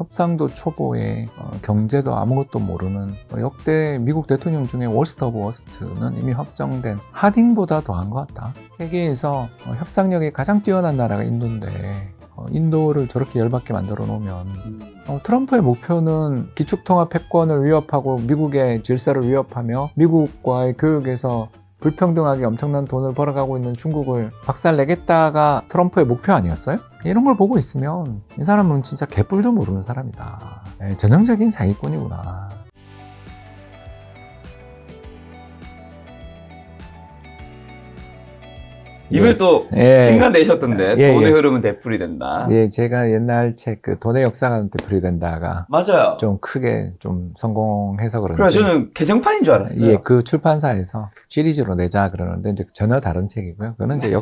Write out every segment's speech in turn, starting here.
협상도 초보에 경제도 아무것도 모르는 역대 미국 대통령 중에 워스트 오브 워스트는 이미 확정된 하딩보다 더한 것 같다. 세계에서 협상력이 가장 뛰어난 나라가 인도인데 인도를 저렇게 열받게 만들어 놓으면 트럼프의 목표는 기축통합 패권을 위협하고 미국의 질서를 위협하며 미국과의 교역에서 불평등하게 엄청난 돈을 벌어가고 있는 중국을 박살내겠다가 트럼프의 목표 아니었어요? 이런 걸 보고 있으면 이 사람은 진짜 개뿔도 모르는 사람이다. 전형적인 사기꾼이구나. 이번에 또 신간 내셨던데 돈의 흐름은 되풀이 된다. 예, 제가 옛날 책 그 돈의 역사가 되풀이 된다가 맞아요. 좀 크게 좀 성공해서 그런지. 그래 저는 개정판인 줄 알았어요. 예, 그 출판사에서 시리즈로 내자 그러는데 이제 전혀 다른 책이고요. 그거는 이제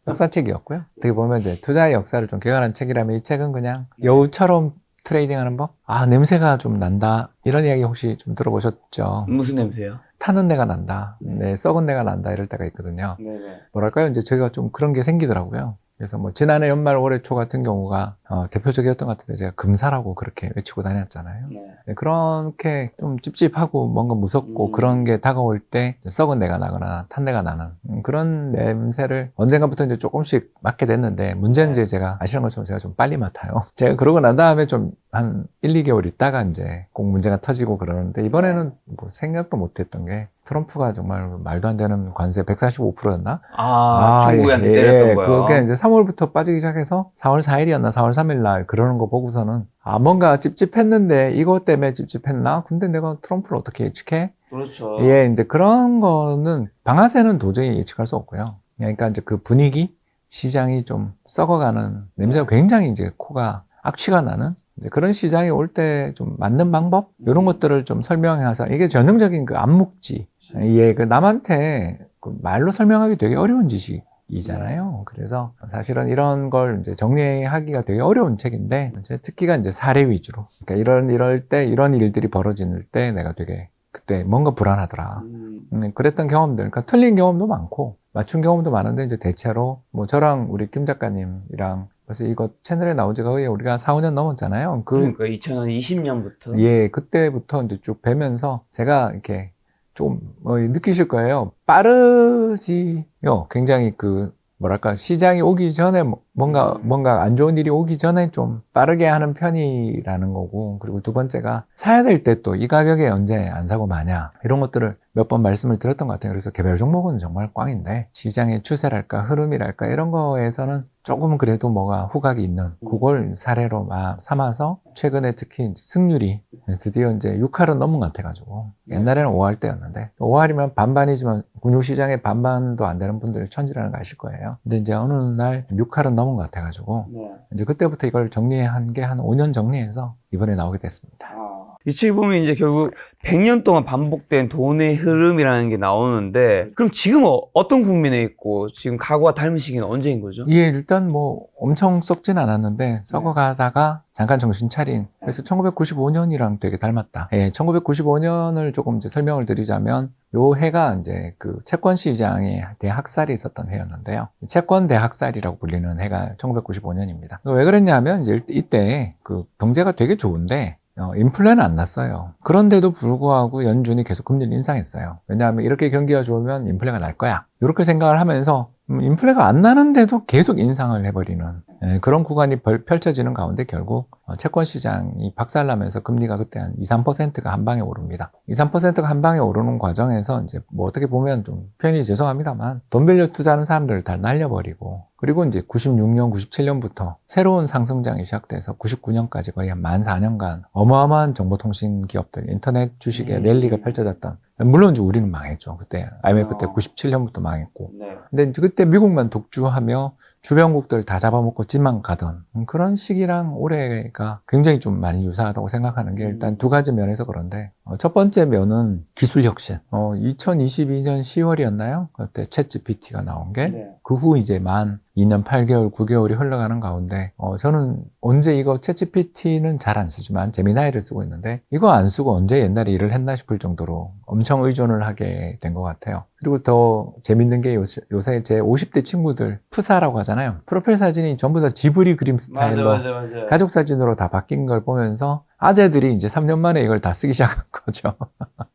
역사책이었고요. 어떻게 보면 이제 투자의 역사를 좀 개관한 책이라면 이 책은 그냥 여우처럼 트레이딩하는 법? 아, 냄새가 좀 난다. 이런 이야기 혹시 좀 들어보셨죠? 무슨 냄새요? 타는 내가 난다. 네, 썩은 내가 난다. 이럴 때가 있거든요. 네네. 뭐랄까요? 이제 저희가 좀 그런 게 생기더라고요. 그래서 뭐 지난해 연말 올해 초 같은 경우가 대표적이었던 것 같은데 제가 금사라고 그렇게 외치고 다녔잖아요. 네, 그렇게 좀 찝찝하고 뭔가 무섭고 그런 게 다가올 때 썩은 내가 나거나 탄 내가 나는 그런 냄새를 언젠가부터 이제 조금씩 맡게 됐는데 문제는 이제 제가 아시는 것처럼 제가 좀 빨리 맡아요. 제가 그러고 난 다음에 좀 한 1, 2개월 있다가 이제 꼭 문제가 터지고 그러는데 이번에는 뭐 생각도 못했던 게 트럼프가 정말 말도 안 되는 관세 145%였나? 중국한테 때렸던 거요. 그게 이제 3월부터 빠지기 시작해서 4월 4일이었나 4월 3일 날 그러는 거 보고서는 뭔가 찝찝했는데 이것 때문에 찝찝했나? 근데 내가 트럼프를 어떻게 예측해? 그렇죠. 예, 이제 그런 거는 방아쇠는 도저히 예측할 수 없고요. 그러니까 이제 그 분위기, 시장이 좀 썩어가는 냄새가 굉장히 이제 코가 악취가 나는 그런 시장이 올 때 좀 맞는 방법? 이런 것들을 좀 설명해서 이게 전형적인 그 암묵지. 예, 그 남한테 그 말로 설명하기 되게 어려운 지식이잖아요. 그래서 사실은 이런 걸 이제 정리하기가 되게 어려운 책인데 이제 특히가 이제 사례 위주로. 그러니까 이럴 때 이런 일들이 벌어질 때 내가 되게 그때 뭔가 불안하더라. 그랬던 경험들. 그러니까 틀린 경험도 많고 맞춘 경험도 많은데 이제 대체로 뭐 저랑 우리 김 작가님이랑 그래서 이거 채널에 나온 지가 거의 우리가 4, 5년 넘었잖아요. 그러니까 2020년부터. 예, 그때부터 이제 쭉 뵈면서 제가 이렇게 좀 느끼실 거예요. 빠르지요. 굉장히 그 뭐랄까 시장이 오기 전에 뭔가 안 좋은 일이 오기 전에 좀 빠르게 하는 편이라는 거고 그리고 두 번째가 사야 될 때 또 이 가격에 언제 안 사고 마냐 이런 것들을 몇 번 말씀을 드렸던 것 같아요. 그래서 개별 종목은 정말 꽝인데 시장의 추세랄까 흐름이랄까 이런 거에서는 조금은 그래도 뭐가 후각이 있는 그걸 사례로 삼아서 최근에 특히 이제 승률이 드디어 이제 6할은 넘은 것 같아가지고 옛날에는 5할 때였는데 5할이면 반반이지만 금융시장의 반반도 안 되는 분들 천지라는 거 아실 거예요. 근데 이제 어느 날 6할은 넘은 것 같아가지고 이제 그때부터 이걸 정리한 게 한 5년 정리해서 이번에 나오게 됐습니다. 이 책에 보면 이제 결국 100년 동안 반복된 돈의 흐름이라는 게 나오는데 그럼 지금 어떤 국민에 있고 지금 과거와 닮은 시기는 언제인 거죠? 예, 일단 뭐 엄청 썩진 않았는데 썩어가다가 잠깐 정신 차린 그래서 1995년이랑 되게 닮았다. 예, 1995년을 조금 이제 설명을 드리자면 요 해가 이제 그 채권 시장에 대학살이 있었던 해였는데요. 채권 대학살이라고 불리는 해가 1995년입니다. 왜 그랬냐면 이제 이때 그 경제가 되게 좋은데 인플레는 안 났어요. 그런데도 불구하고 연준이 계속 금리를 인상했어요. 왜냐하면 이렇게 경기가 좋으면 인플레가 날 거야. 이렇게 생각을 하면서 인플레가 안 나는데도 계속 인상을 해버리는 그런 구간이 펼쳐지는 가운데 결국 채권 시장이 박살나면서 금리가 그때 한 2, 3%가 한 방에 오릅니다. 2, 3%가 한 방에 오르는 과정에서 이제 뭐 어떻게 보면 좀 표현이 죄송합니다만 돈 빌려 투자하는 사람들을 다 날려버리고 그리고 이제 96년, 97년부터 새로운 상승장이 시작돼서 99년까지 거의 한 14년간 어마어마한 정보통신 기업들, 인터넷 주식의 랠리가 펼쳐졌던 물론 이제 우리는 망했죠. 그때 IMF 때 97년부터 망했고. 근데 이제 그때 미국만 독주하며 주변국들 다 잡아먹고 집만 가던 그런 시기랑 올해가 굉장히 좀 많이 유사하다고 생각하는 게 일단 두 가지 면에서 그런데 첫 번째 면은 기술 혁신. 2022년 10월이었나요? 그때 챗 GPT가 나온 게 그 후 이제 만 2년 8개월, 9개월이 흘러가는 가운데 저는 언제 이거 챗GPT는 잘 안 쓰지만 제미나이를 쓰고 있는데 이거 안 쓰고 언제 옛날에 일을 했나 싶을 정도로 엄청 의존을 하게 된 것 같아요. 그리고 더 재밌는 게 요새 제 50대 친구들 푸사라고 하잖아요. 프로필 사진이 전부 다 지브리 그림 스타일로 맞아. 가족 사진으로 다 바뀐 걸 보면서 아재들이 이제 3년 만에 이걸 다 쓰기 시작한 거죠.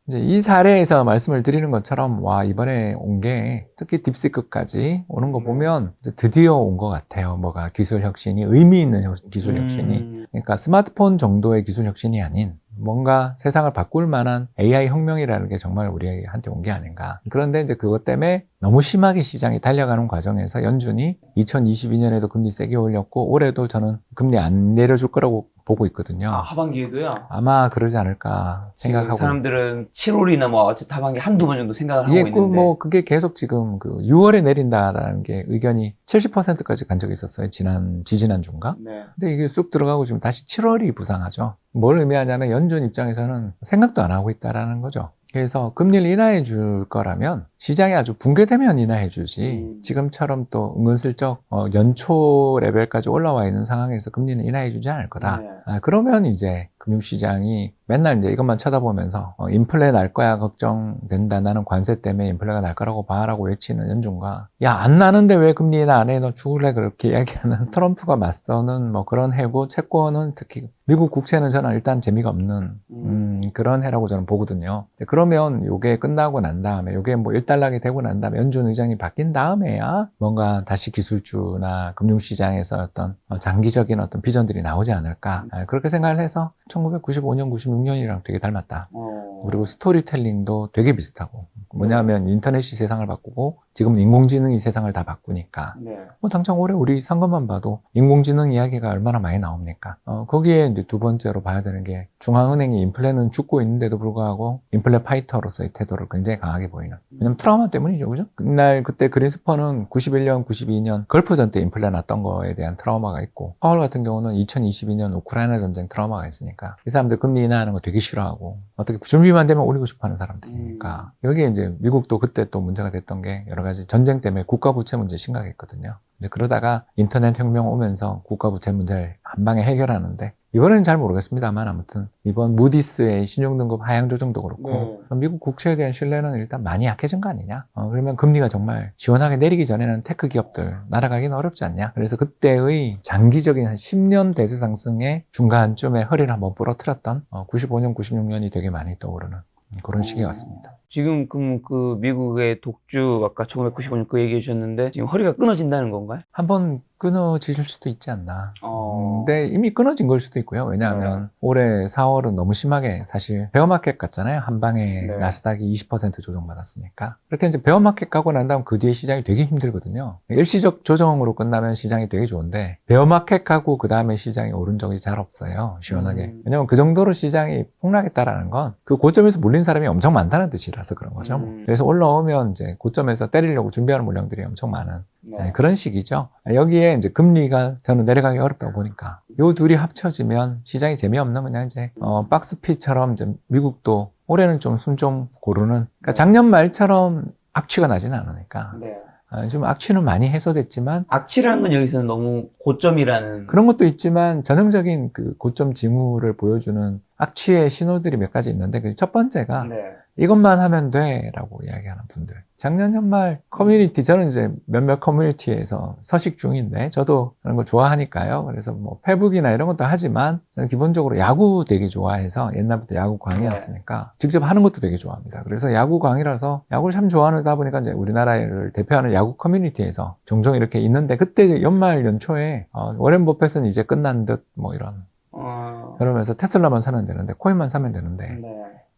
이제 이 사례에서 말씀을 드리는 것처럼 와 이번에 온 게 특히 딥시크까지 오는 거 보면 이제 드디어 온 것 같아요. 뭐가 기술 혁신이 의미 있는 기술 혁신이 그러니까 스마트폰 정도의 기술 혁신이 아닌 뭔가 세상을 바꿀 만한 AI 혁명이라는 게 정말 우리한테 온 게 아닌가. 그런데 이제 그것 때문에 너무 심하게 시장이 달려가는 과정에서 연준이 2022년에도 금리 세게 올렸고 올해도 저는 금리 안 내려줄 거라고 보고 있거든요. 하반기에도요? 아마 그러지 않을까 생각하고. 사람들은 7월이나 뭐 어쨌든 하반기 한두 번 정도 생각을 하고 이게 있는데. 뭐 그게 계속 지금 그 6월에 내린다라는 게 의견이 70%까지 간 적이 있었어요. 지지난주인가? 네. 근데 이게 쑥 들어가고 지금 다시 7월이 부상하죠. 뭘 의미하냐면 연준 입장에서는 생각도 안 하고 있다라는 거죠. 그래서 금리를 인하해 줄 거라면 시장이 아주 붕괴되면 인하해 주지 지금처럼 또 은근슬쩍 연초 레벨까지 올라와 있는 상황에서 금리는 인하해 주지 않을 거다. 네. 그러면 이제 금융시장이 맨날 이제 이것만 쳐다보면서 인플레 날 거야 걱정된다. 나는 관세 때문에 인플레가 날 거라고 봐라고 외치는 연준과 야 안 나는데 왜 금리 인하 안 해? 너 죽을래? 그렇게 이야기하는 트럼프가 맞서는 뭐 그런 해고 채권은 특히 미국 국채는 저는 일단 재미가 없는 그런 해라고 저는 보거든요. 그러면 요게 끝나고 난 다음에 요게 뭐 일단락이 되고 난 다음에 연준 의장이 바뀐 다음에야 뭔가 다시 기술주나 금융시장에서 어떤 장기적인 어떤 비전들이 나오지 않을까 그렇게 생각을 해서 1995년, 96년이랑 되게 닮았다. 그리고 스토리텔링도 되게 비슷하고 뭐냐면 인터넷이 세상을 바꾸고 지금은 인공지능이 세상을 다 바꾸니까 뭐 당장 올해 우리 상금만 봐도 인공지능 이야기가 얼마나 많이 나옵니까? 거기에 이제 두 번째로 봐야 되는 게 중앙은행이 인플레는 죽고 있는데도 불구하고 인플레 파이터로서의 태도를 굉장히 강하게 보이는. 왜냐면 트라우마 때문이죠, 그죠? 그때 그린스펀은 91년, 92년 걸프전 때 인플레 났던 거에 대한 트라우마가 있고 파월 같은 경우는 2022년 우크라이나 전쟁 트라우마가 있으니까 이 사람들 금리 인하하는 거 되게 싫어하고 어떻게 준비만 되면 올리고 싶어하는 사람들이니까 여기에 이제 미국도 그때 또 문제가 됐던 게 여러 가지 전쟁 때문에 국가 부채 문제 심각했거든요. 근데 그러다가 인터넷 혁명 오면서 국가 부채 문제를 한 방에 해결하는데 이번에는 잘 모르겠습니다만 아무튼 이번 무디스의 신용등급 하향 조정도 그렇고 미국 국채에 대한 신뢰는 일단 많이 약해진 거 아니냐? 그러면 금리가 정말 시원하게 내리기 전에는 테크 기업들 날아가기는 어렵지 않냐? 그래서 그때의 장기적인 한 10년 대세 상승의 중간쯤에 허리를 한번 부러뜨렸던 95년, 96년이 되게 많이 떠오르는 그런 시기 같습니다. 지금 그 미국의 독주 아까 1995년 그 얘기해 주셨는데 지금 허리가 끊어진다는 건가요? 한번 끊어질 수도 있지 않나. 근데 이미 끊어진 걸 수도 있고요. 왜냐하면 올해 4월은 너무 심하게 사실 베어마켓 같잖아요. 한 방에 나스닥이 20% 조정받았으니까. 그렇게 이제 베어마켓 가고 난 다음 그 뒤에 시장이 되게 힘들거든요. 일시적 조정으로 끝나면 시장이 되게 좋은데 베어마켓 가고 그 다음에 시장이 오른 적이 잘 없어요. 시원하게. 왜냐면 그 정도로 시장이 폭락했다라는 건 그 고점에서 몰린 사람이 엄청 많다는 뜻이라서 그런 거죠. 그래서 올라오면 이제 고점에서 때리려고 준비하는 물량들이 엄청 많은 그런 시기죠. 여기에 이제 금리가 저는 내려가기 어렵다고 보니까 요 둘이 합쳐지면 시장이 재미없는 그냥 이제 박스피처럼 이제 미국도 올해는 좀 숨 좀 고르는 그러니까 작년 말처럼 악취가 나지는 않으니까 좀 악취는 많이 해소됐지만 악취라는 건 여기서는 너무 고점이라는 그런 것도 있지만 전형적인 그 고점 징후를 보여주는 악취의 신호들이 몇 가지 있는데 그 첫 번째가 이것만 하면 돼 라고 이야기하는 분들. 작년 연말 커뮤니티, 저는 이제 몇몇 커뮤니티에서 서식 중인데 저도 그런 거 좋아하니까요. 그래서 뭐 페북이나 이런 것도 하지만 저는 기본적으로 야구 되게 좋아해서 옛날부터 야구 광이었으니까 직접 하는 것도 되게 좋아합니다. 그래서 야구 광이라서 야구를 참 좋아하다 보니까 이제 우리나라를 대표하는 야구 커뮤니티에서 종종 이렇게 있는데 그때 연말 연초에 워렌 버핏은 이제 끝난 듯 뭐 이런 그러면서 테슬라만 사면 되는데 코인만 사면 되는데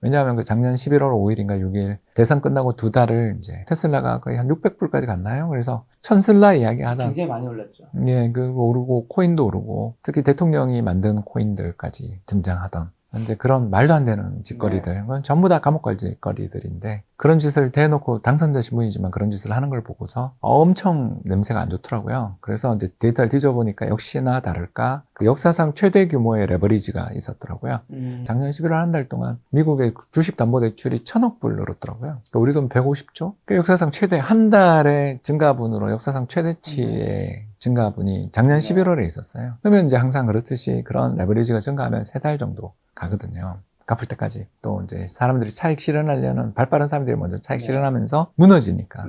왜냐하면 그 작년 11월 5일인가 6일 대선 끝나고 두 달을 이제 테슬라가 거의 한 600불까지 갔나요? 그래서 천슬라 이야기 하던 굉장히 많이 올랐죠. 예, 그 오르고 코인도 오르고 특히 대통령이 만든 코인들까지 등장하던 이제 그런 말도 안 되는 짓거리들, 그건 전부 다 감옥 갈 짓거리들인데 그런 짓을 대놓고 당선자 신분이지만 그런 짓을 하는 걸 보고서 엄청 냄새가 안 좋더라고요. 그래서 이제 데이터를 뒤져보니까 역시나 다를까 그 역사상 최대 규모의 레버리지가 있었더라고요. 작년 11월 한 달 동안 미국의 주식담보대출이 1,000억 불 늘었더라고요. 그러니까 우리 돈 150조? 그 역사상 최대 한 달의 증가분으로 역사상 최대치의 증가분이 작년 11월에 있었어요. 그러면 이제 항상 그렇듯이 그런 레버리지가 증가하면 3달 정도 가거든요. 갚을 때까지. 또 이제 사람들이 차익 실현하려는 발 빠른 사람들이 먼저 차익 실현하면서 무너지니까.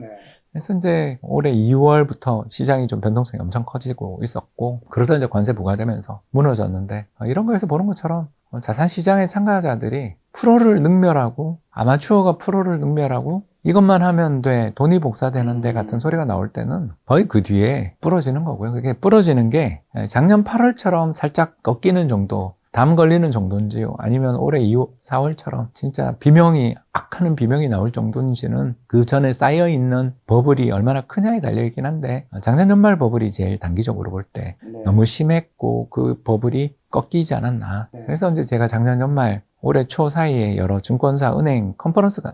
그래서 이제 올해 2월부터 시장이 좀 변동성이 엄청 커지고 있었고 그러다 이제 관세 부과되면서 무너졌는데 이런 거에서 보는 것처럼 자산시장의 참가자들이 프로를 능멸하고 아마추어가 프로를 능멸하고 이것만 하면 돼 돈이 복사되는데 같은 소리가 나올 때는 거의 그 뒤에 부러지는 거고요. 그게 부러지는 게 작년 8월처럼 살짝 꺾이는 정도 담 걸리는 정도인지요 아니면 올해 4월처럼 진짜 비명이 악하는 비명이 나올 정도인지는 그 전에 쌓여있는 버블이 얼마나 크냐에 달려있긴 한데 작년 연말 버블이 제일 단기적으로 볼 때 너무 심했고 그 버블이 꺾이지 않았나. 그래서 이제 제가 작년 연말 올해 초 사이에 여러 증권사, 은행 컨퍼런스가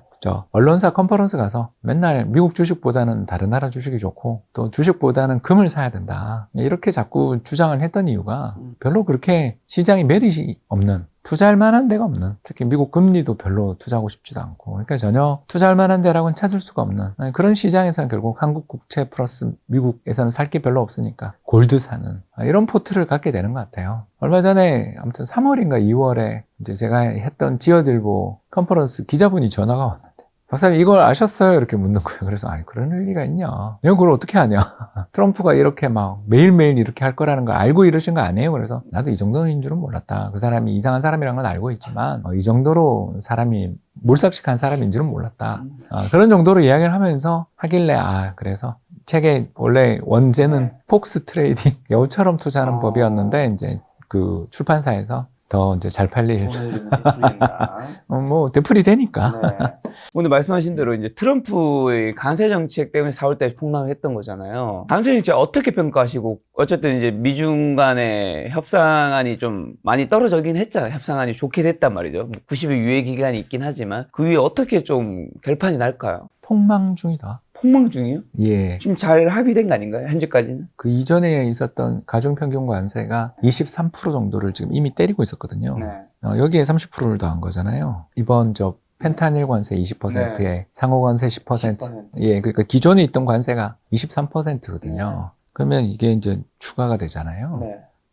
언론사 컨퍼런스 가서 맨날 미국 주식보다는 다른 나라 주식이 좋고 또 주식보다는 금을 사야 된다. 이렇게 자꾸 주장을 했던 이유가 별로 그렇게 시장에 메리트 없는 투자할 만한 데가 없는 특히 미국 금리도 별로 투자하고 싶지도 않고 그러니까 전혀 투자할 만한 데라고는 찾을 수가 없는 그런 시장에서는 결국 한국 국채 플러스 미국에서는 살 게 별로 없으니까 골드 사는 이런 포트를 갖게 되는 것 같아요. 얼마 전에 아무튼 3월인가 2월에 이제 제가 했던 지어들보 컨퍼런스 기자분이 전화가 왔는데 박사님 이걸 아셨어요? 이렇게 묻는 거예요. 그래서 아니 그런 리가 있냐 내가 그걸 어떻게 아냐 트럼프가 이렇게 막 매일매일 이렇게 할 거라는 걸 알고 이러신 거 아니에요? 그래서 나도 이 정도인 줄은 몰랐다. 그 사람이 이상한 사람이라는 건 알고 있지만 이 정도로 사람이 몰삭식한 사람인 줄은 몰랐다. 그런 정도로 이야기를 하면서 하길래 그래서 책에 원래 원제는 폭스 트레이딩 여우처럼 투자하는 법이었는데 이제 그 출판사에서 더 이제 잘 팔릴 뭐 되풀이 되니까. 네. 오늘 말씀하신 대로 이제 트럼프의 관세 정책 때문에 4월달에 폭락을 했던 거잖아요. 관세 정책 어떻게 평가하시고 어쨌든 이제 미중 간의 협상안이 좀 많이 떨어지긴 했잖아요. 협상안이 좋게 됐단 말이죠. 90일 유예 기간이 있긴 하지만 그 위에 어떻게 좀 결판이 날까요? 폭망 중이다. 폭망 중이요? 예. 지금 잘 합의된 거 아닌가요? 현재까지는? 그 이전에 있었던 가중평균 관세가 23% 정도를 지금 이미 때리고 있었거든요. 여기에 30%를 더한 거잖아요. 이번 펜타닐 관세 20%에 상호 관세 10%. 예, 그러니까 기존에 있던 관세가 23%거든요. 그러면 이게 이제 추가가 되잖아요.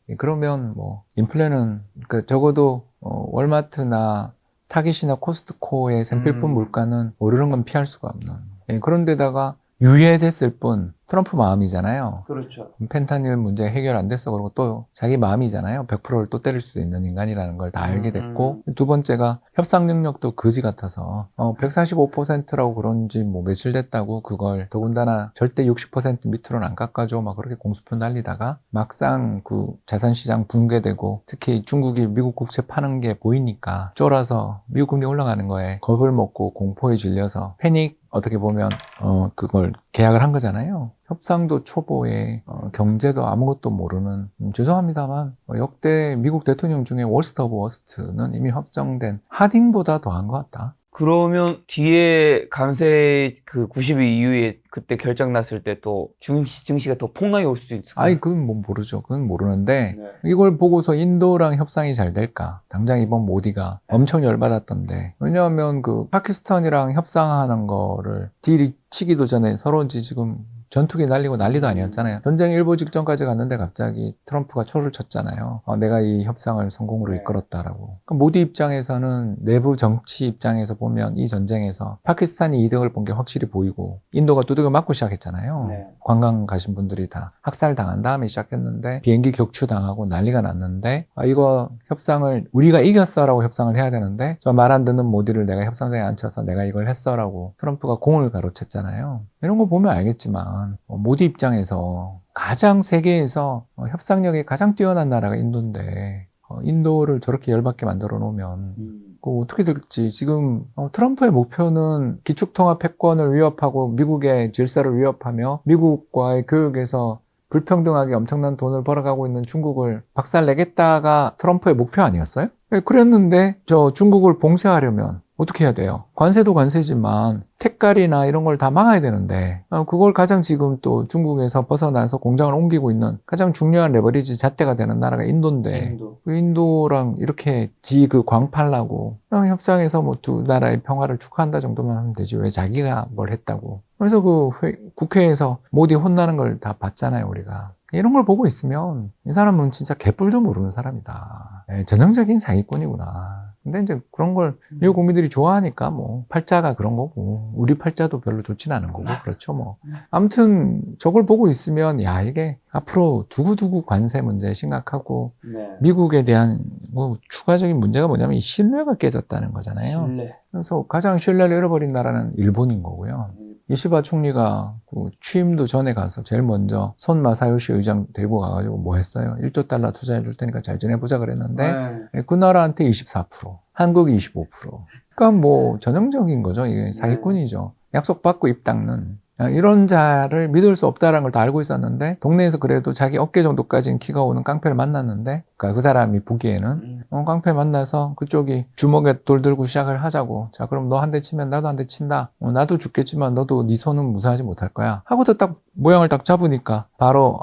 예, 그러면 뭐 인플레는 그러니까 적어도 월마트나 타깃이나 코스트코의 생필품 물가는 오르는 건 피할 수가 없는. 예, 그런데다가 유예됐을 뿐 트럼프 마음이잖아요. 그렇죠. 펜타닐 문제 해결 안 됐어. 그러고 또 자기 마음이잖아요. 100%를 또 때릴 수도 있는 인간이라는 걸 다 알게 됐고 두 번째가 협상 능력도 거지 같아서 145%라고 그런지 뭐 며칠 됐다고 그걸 더군다나 절대 60% 밑으로는 안 깎아줘 막 그렇게 공수표 날리다가 막상 그 자산시장 붕괴되고 특히 중국이 미국 국채 파는 게 보이니까 쫄아서 미국 금리 올라가는 거에 겁을 먹고 공포에 질려서 패닉 어떻게 보면 그걸 계약을 한 거잖아요. 협상도 초보에 경제도 아무것도 모르는 죄송합니다만 역대 미국 대통령 중에 워스트 오브 워스트는 이미 확정된 하딩보다 더한 것 같다. 그러면 뒤에 관세 그 90일 이후에 그때 결정 났을 때 또 증시가 더 폭락이 올 수도 있을까요? 아니 그건 뭐 모르죠. 그건 모르는데 이걸 보고서 인도랑 협상이 잘 될까? 당장 이번 모디가 엄청 열받았던데 왜냐하면 그 파키스탄이랑 협상하는 거를 딜이 치기도 전에 서로 지금 전투기 날리고 난리도 아니었잖아요. 전쟁 일보 직전까지 갔는데 갑자기 트럼프가 초를 쳤잖아요. 내가 이 협상을 성공으로 이끌었다라고. 모디 입장에서는 내부 정치 입장에서 보면 이 전쟁에서 파키스탄이 이득을 본 게 확실히 보이고 인도가 두들겨 맞고 시작했잖아요. 관광 가신 분들이 다 학살당한 다음에 시작했는데 비행기 격추당하고 난리가 났는데 이거 협상을 우리가 이겼어라고 협상을 해야 되는데 저 말 안 듣는 모디를 내가 협상장에 앉혀서 내가 이걸 했어라고 트럼프가 공을 가로챘잖아요. 이런 거 보면 알겠지만 모디 입장에서 가장 세계에서 협상력이 가장 뛰어난 나라가 인도인데 인도를 저렇게 열받게 만들어 놓으면 어떻게 될지 지금 트럼프의 목표는 기축통합 패권을 위협하고 미국의 질서를 위협하며 미국과의 교역에서 불평등하게 엄청난 돈을 벌어가고 있는 중국을 박살내겠다가 트럼프의 목표 아니었어요? 그랬는데 저 중국을 봉쇄하려면 어떻게 해야 돼요? 관세도 관세지만 택갈이나 이런 걸 다 막아야 되는데 그걸 가장 지금 또 중국에서 벗어나서 공장을 옮기고 있는 가장 중요한 레버리지 잣대가 되는 나라가 인도인데 그 인도랑 이렇게 지 그 광 팔라고 그냥 협상해서 뭐 두 나라의 평화를 축하한다 정도만 하면 되지 왜 자기가 뭘 했다고. 그래서 그 국회에서 모디 혼나는 걸 다 봤잖아요 우리가. 이런 걸 보고 있으면 이 사람은 진짜 개뿔도 모르는 사람이다. 전형적인 사기꾼이구나. 근데 이제 그런 걸 미국 국민들이 좋아하니까 뭐 팔자가 그런 거고 우리 팔자도 별로 좋진 않은 거고 그렇죠 뭐. 아무튼 저걸 보고 있으면 야 이게 앞으로 두고두고 관세 문제 심각하고 미국에 대한 뭐 추가적인 문제가 뭐냐면 이 신뢰가 깨졌다는 거잖아요. 그래서 가장 신뢰를 잃어버린 나라는 일본인 거고요. 이시바 총리가 그 취임도 전에 가서 제일 먼저 손 마사요시 의장 데리고 가가지고 뭐 했어요? 1조 달러 투자해 줄 테니까 잘 지내보자 그랬는데 그 나라한테 24%, 한국이 25%. 그러니까 뭐 전형적인 거죠. 이게 사기꾼이죠. 약속받고 입 닦는. 이런 자를 믿을 수 없다는 걸 다 알고 있었는데 동네에서 그래도 자기 어깨 정도까지는 키가 오는 깡패를 만났는데 그러니까 그 사람이 보기에는 깡패 만나서 그쪽이 주먹에 돌 들고 시작을 하자고 자 그럼 너 한 대 치면 나도 한 대 친다 나도 죽겠지만 너도 네 손은 무사하지 못할 거야 하고도 딱 모양을 딱 잡으니까 바로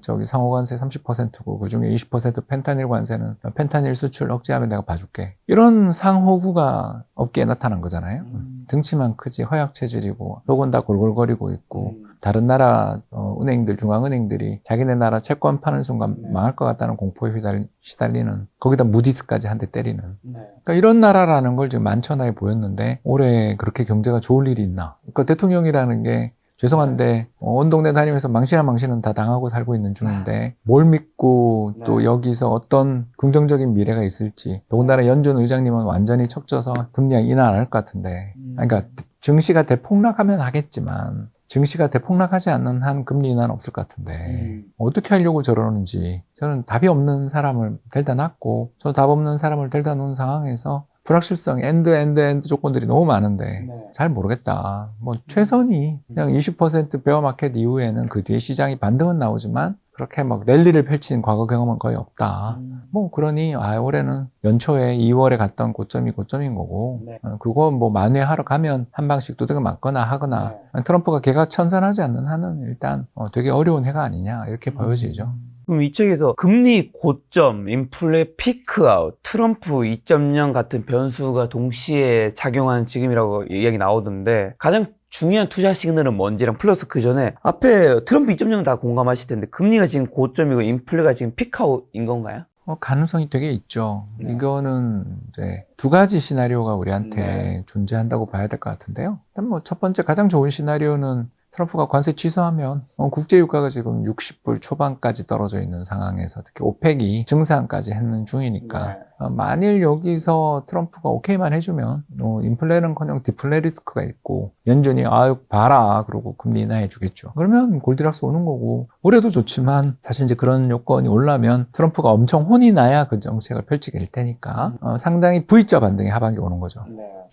저기 상호관세 30%고 그중에 20% 펜타닐 관세는 펜타닐 수출 억제하면 내가 봐줄게 이런 상호구가 업계에 나타난 거잖아요. 등치만 크지 허약 체질이고 속은 다 골골거리고 있고 다른 나라 은행들 중앙은행들이 자기네 나라 채권 파는 순간 망할 것 같다는 공포에 시달리는 거기다 무디스까지 한 대 때리는 그러니까 이런 나라라는 걸 지금 만천하에 보였는데 올해 그렇게 경제가 좋을 일이 있나 그러니까 대통령이라는 게 죄송한데 온 동네 다니면서 망신은 다 당하고 살고 있는 중인데 뭘 믿고 또 여기서 어떤 긍정적인 미래가 있을지 더군다나 연준 의장님은 완전히 척져서 금리 인하 안 할 것 같은데 그러니까 증시가 대폭락하면 하겠지만 증시가 대폭락하지 않는 한 금리 인하는 없을 것 같은데 어떻게 하려고 저러는지 저는 답이 없는 사람을 데려다 놨고 저 답 없는 사람을 데려다 놓은 상황에서 불확실성, 엔드 조건들이 너무 많은데 잘 모르겠다. 뭐 최선이 그냥 20% 베어마켓 이후에는 그 뒤에 시장이 반등은 나오지만 그렇게 막 랠리를 펼친 과거 경험은 거의 없다. 뭐 그러니 올해는 연초에 2월에 갔던 고점이 고점인 거고 그거 뭐 만회하러 가면 한 방씩 두들겨 맞거나 하거나 트럼프가 개각천선하지 않는 한은 일단 되게 어려운 해가 아니냐 이렇게 보여지죠. 그럼 이 책에서 금리 고점, 인플레 피크아웃, 트럼프 2.0 같은 변수가 동시에 작용한 지금이라고 이야기 나오던데 가장 중요한 투자 시그널은 뭔지랑 플러스 그 전에 앞에 트럼프 2.0 다 공감하실 텐데 금리가 지금 고점이고 인플레가 지금 피크아웃인 건가요? 가능성이 되게 있죠. 이거는 이제 두 가지 시나리오가 우리한테 존재한다고 봐야 될 것 같은데요. 일단 뭐 첫 번째 가장 좋은 시나리오는 트럼프가 관세 취소하면 국제유가가 지금 60불 초반까지 떨어져 있는 상황에서 특히 오펙이 증산까지 했는 중이니까 만일 여기서 트럼프가 오케이만 해주면 인플레는커녕 디플레 리스크가 있고 연준이 봐라 그러고 금리 인하해 주겠죠. 그러면 골디락스 오는 거고 올해도 좋지만 사실 이제 그런 요건이 올라면 트럼프가 엄청 혼이 나야 그 정책을 펼치게 될 테니까 상당히 V자 반등의 하반기 오는 거죠.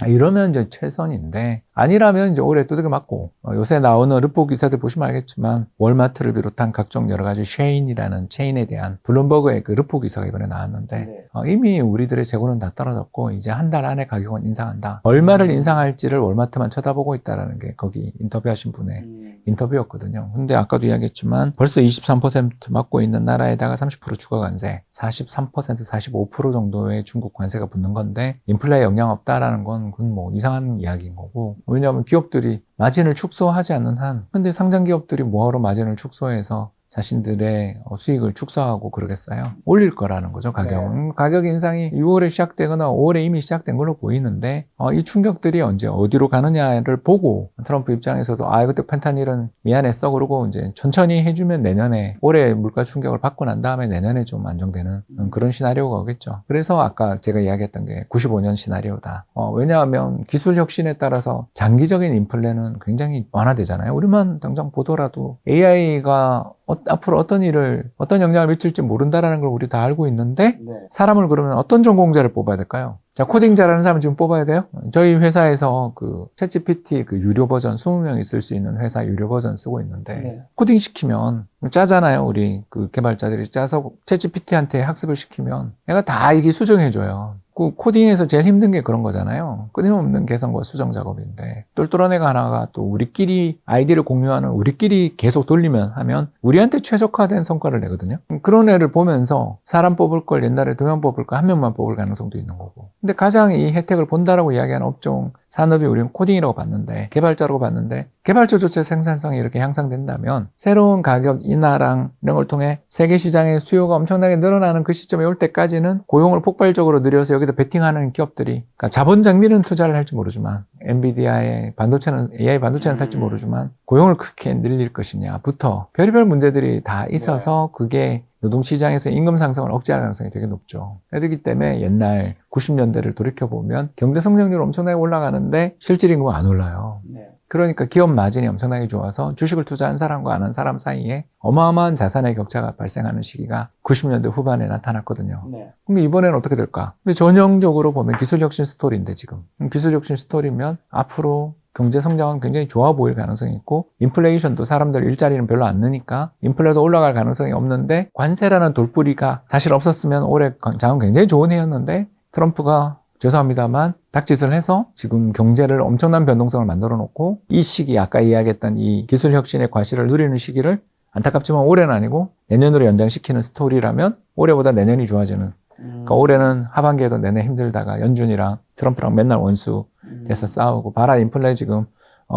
이러면 이제 최선인데 아니라면 이제 올해 두들겨 맞고 요새 나오는 르포 기사들 보시면 알겠지만 월마트를 비롯한 각종 여러 가지 쉐인이라는 체인에 대한 블룸버그의 그 르포 기사가 이번에 나왔는데 이미 우리들의 재고는 다 떨어졌고 이제 한 달 안에 가격은 인상한다. 얼마를 인상할지를 월마트만 쳐다보고 있다라는 게 거기 인터뷰하신 분의 인터뷰였거든요. 근데 아까도 이야기했지만 벌써 23% 맞고 있는 나라에다가 30% 추가 관세, 43%, 45% 정도의 중국 관세가 붙는 건데 인플레에 영향 없다라는 건 그건 뭐 이상한 이야기인 거고 왜냐하면 기업들이 마진을 축소하지 않는 한 근데 상장 기업들이 뭐하러 마진을 축소해서 자신들의 수익을 축소하고 그러겠어요. 올릴 거라는 거죠, 가격은. 가격 인상이 6월에 시작되거나 5월에 이미 시작된 걸로 보이는데 이 충격들이 언제 어디로 가느냐를 보고 트럼프 입장에서도 그때 펜타닐은 미안했어 그러고 이제 천천히 해주면 내년에 올해 물가 충격을 받고 난 다음에 내년에 좀 안정되는 그런 시나리오가 오겠죠. 그래서 아까 제가 이야기했던 게 95년 시나리오다. 왜냐하면 기술 혁신에 따라서 장기적인 인플레는 굉장히 완화되잖아요. 우리만 당장 보더라도 AI가 앞으로 어떤 영향을 미칠지 모른다라는 걸 우리 다 알고 있는데 사람을 그러면 어떤 전공자를 뽑아야 될까요? 자, 코딩 잘하는 사람 지금 뽑아야 돼요? 저희 회사에서 그 챗GPT 그 유료 버전 20명 있을 수 있는 회사 유료 버전 쓰고 있는데 네. 코딩 시키면 짜잖아요. 우리 그 개발자들이 짜서 챗GPT한테 학습을 시키면 얘가 다 이게 수정해줘요. 그 코딩에서 제일 힘든 게 그런 거잖아요. 끊임없는 개선과 수정 작업인데 똘똘한 애가 하나가 또 우리끼리 아이디를 공유하는 우리끼리 계속 돌리면 하면 우리한테 최적화된 성과를 내거든요. 그런 애를 보면서 사람 뽑을 걸 옛날에 2명 뽑을 거 1명만 뽑을 가능성도 있는 거고. 근데 가장 이 혜택을 본다라고 이야기하는 업종 산업이 우리는 코딩이라고 봤는데 개발자라고 봤는데 개발자조차 생산성이 이렇게 향상된다면 새로운 가격 인하랑 이런 걸 통해 세계 시장의 수요가 엄청나게 늘어나는 그 시점에 올 때까지는 고용을 폭발적으로 늘려서 여기다 베팅하는 기업들이 그러니까 자본 장비는 투자를 할지 모르지만 엔비디아의 반도체는 AI 반도체는 살지 모르지만 고용을 그렇게 늘릴 것이냐부터 별의별 문제들이 다 있어서 그게 노동시장에서 임금 상승을 억제할 가능성이 되게 높죠. 그렇기 때문에 옛날 90년대를 돌이켜보면 경제 성장률 엄청나게 올라가는데 실질 임금은 안 올라요. 네. 그러니까 기업 마진이 엄청나게 좋아서 주식을 투자한 사람과 안 한 사람 사이에 어마어마한 자산의 격차가 발생하는 시기가 90년대 후반에 나타났거든요. 네. 그럼 이번에는 어떻게 될까? 근데 전형적으로 보면 기술혁신 스토리인데 지금 기술혁신 스토리면 앞으로 경제 성장은 굉장히 좋아 보일 가능성이 있고 인플레이션도 사람들 일자리는 별로 안 느니까 인플레도 올라갈 가능성이 없는데 관세라는 돌뿌리가 사실 없었으면 올해 장은 굉장히 좋은 해였는데 트럼프가 죄송합니다만 닥짓을 해서 지금 경제를 엄청난 변동성을 만들어 놓고 이 시기 아까 이야기했던 이 기술혁신의 과실을 누리는 시기를 안타깝지만 올해는 아니고 내년으로 연장시키는 스토리라면 올해보다 내년이 좋아지는 그러니까 올해는 하반기에도 내내 힘들다가 연준이랑 트럼프랑 맨날 원수 돼서 싸우고 봐라 인플레 지금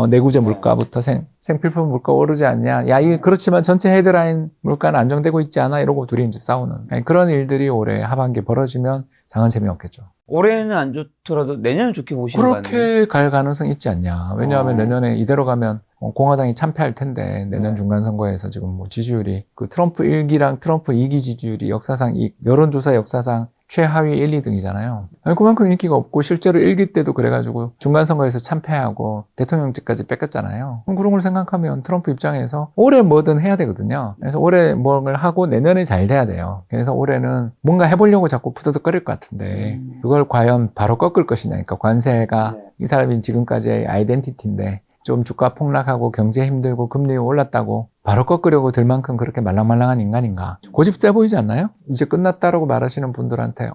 내구재 물가부터 생필품 물가 오르지 않냐 야 이게 그렇지만 전체 헤드라인 물가는 안정되고 있지 않아 이러고 둘이 이제 싸우는 그런 일들이 올해 하반기에 벌어지면 장은 재미없겠죠. 올해는 안 좋더라도 내년은 좋게 보시는 거 아니에요? 그렇게 갈 가능성이 있지 않냐. 왜냐하면 내년에 이대로 가면 공화당이 참패할 텐데 내년 중간선거에서 지금 뭐 지지율이 그 트럼프 1기랑 트럼프 2기 지지율이 역사상 이 여론조사 역사상 최하위 1, 2등이잖아요. 그만큼 인기가 없고 실제로 1기 때도 그래가지고 중간선거에서 참패하고 대통령직까지 뺏겼잖아요. 그런 걸 생각하면 트럼프 입장에서 올해 뭐든 해야 되거든요. 그래서 올해 뭘 하고 내년에 잘 돼야 돼요. 그래서 올해는 뭔가 해보려고 자꾸 푸드득거릴 것 같은데 그걸 과연 바로 꺾을 것이냐. 그러니까 관세가 이 사람이 지금까지의 아이덴티티인데 좀 주가 폭락하고 경제 힘들고 금리 올랐다고 바로 꺾으려고 들 만큼 그렇게 말랑말랑한 인간인가. 고집 세 보이지 않나요? 이제 끝났다라고 말하시는 분들한테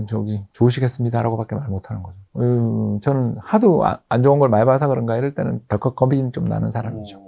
저기 좋으시겠습니다라고 밖에 말 못하는 거죠. 저는 하도 안 좋은 걸 많이 봐서 그런가 이럴 때는 덜컥 겁이 좀 나는 사람이죠.